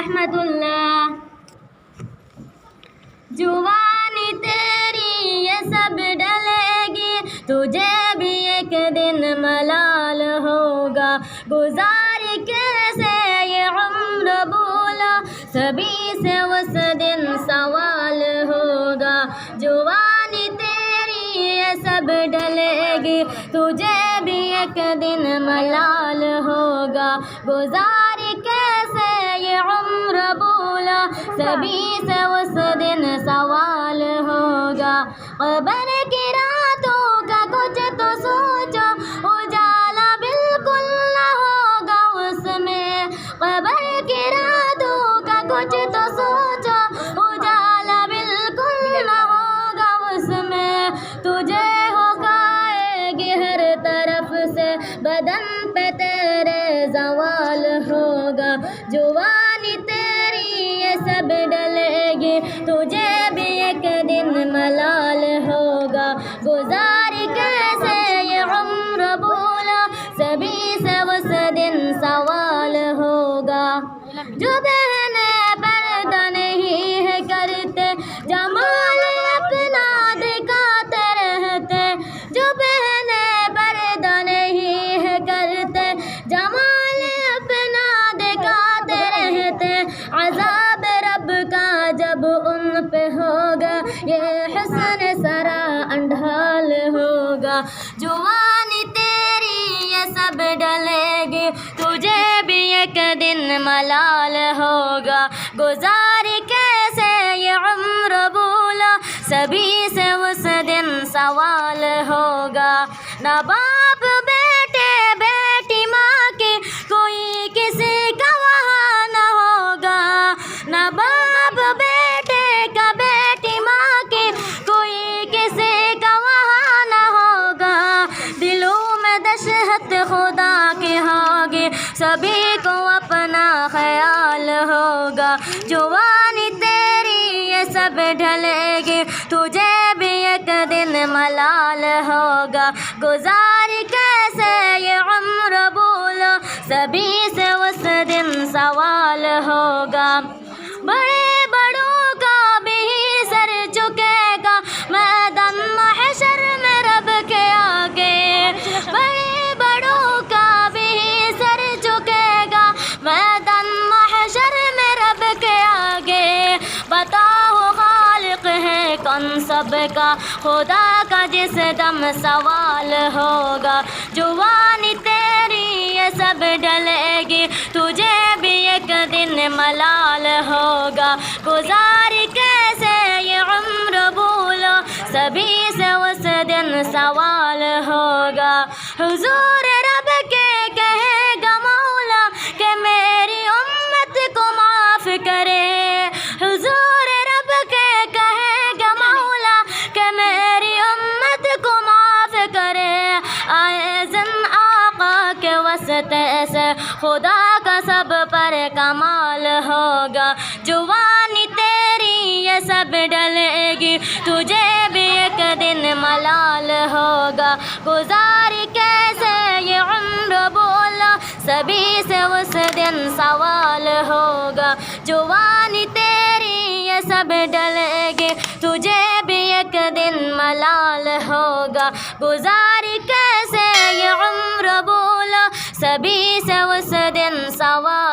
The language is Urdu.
رحمۃ اللہ۔ جوانی تیری یہ سب ڈلے گی، تجھے بھی ایک دن ملال ہوگا، گزار کیسے یہ عمر بولا، سبھی سے اس دن سوال ہوگا۔ جوانی تیری یہ سب ڈلے گی، تجھے بھی ایک دن ملال ہوگا، گزار کیسے یہ عمر بولا، سبھی سے اس دن سوال ہوگا۔ قبر کی راتوں کا کچھ تو سوچو، اجالا بالکل نہ ہوگا اس میں، قبر کی راتوں کا کچھ تو سوچو، اجالا بالکل نہ ہوگا اس میں، تجھے ہوگائے گی ہر طرف سے بدن پہ تیرے زوال ہوگا۔ جوانی تیری یہ سب ڈلے گی، تجھے بھی ایک دن ملال ہوگا، گزار کیسے یہ عمر بولا، سبھی سے اس دن سوال ہوگا۔ جو بہنیں پردہ نہیں ہے کرتے، جمال اپنا دکھاتے رہتے، جو بہنیں پردہ نہیں ہے کرتے، جمال اپنا دکھاتے رہتے، عذاب رب کا جب ان پہ ہوگا، یہ حسن سرا انڈھال ہوگا۔ جوانی تیری یہ سب ڈلے گی، تجھے بھی ایک دن ملال ہوگا، گزار کیسے یہ عمر بولا، سبھی سے اس دن سوال ہوگا۔ نہ باپ بیٹے بیٹی ماں کی کوئی کسی کا وہاں نہ ہوگا، نہ باپ بیٹے کا بیٹی ماں کی کوئی کسی کا وہاں نہ ہوگا، دلوں میں دہشت خدا کی ہوگی، سبھی کو اپنا خیال ہوگا۔ جوانی تیری یہ سب ڈلے گی، تجھے بھی ایک دن ملال ہوگا، گزار کیسے یہ عمر بولو، سبھی سے اس دن سوال ہوگا۔ بڑے بڑوں کا بھی سر جھکے گا میدان محشر میں رب کے آگے، بڑے بڑوں کا بھی سر جھکے گا میدان محشر میں رب کے آگے۔ بتاؤ خالق ہے کون سب کا، خدا کا جس دم سوال ہوگا۔ جوانی تیری یہ سب ڈلے گی، تجھے بھی ایک دن ملال ہوگا، گزار کیسے یہ عمر بولو، سبھی سے اس دن سوال ہوگا۔ حضور رب کے کہے گا مولا کہ میری امت کو معاف کرے، حضور رب کے کہے گا مولا کہ میری امت کو معاف کرے، آئے زن آقا کے واسطے سے خدا کا سب پر کمال ہوگا۔ جوانی تیری یہ سب ڈلے گی، تجھے بھی ایک دن ملال ہوگا، گزار کیسے یہ عمر بولا، سبھی سے اس دن سوال ہوگا۔ جوانی تیری یہ سب ڈلے گی، تجھے بھی ایک دن ملال ہوگا، گزار کیسے یہ عمر بولا، سبھی سے اس دن سوال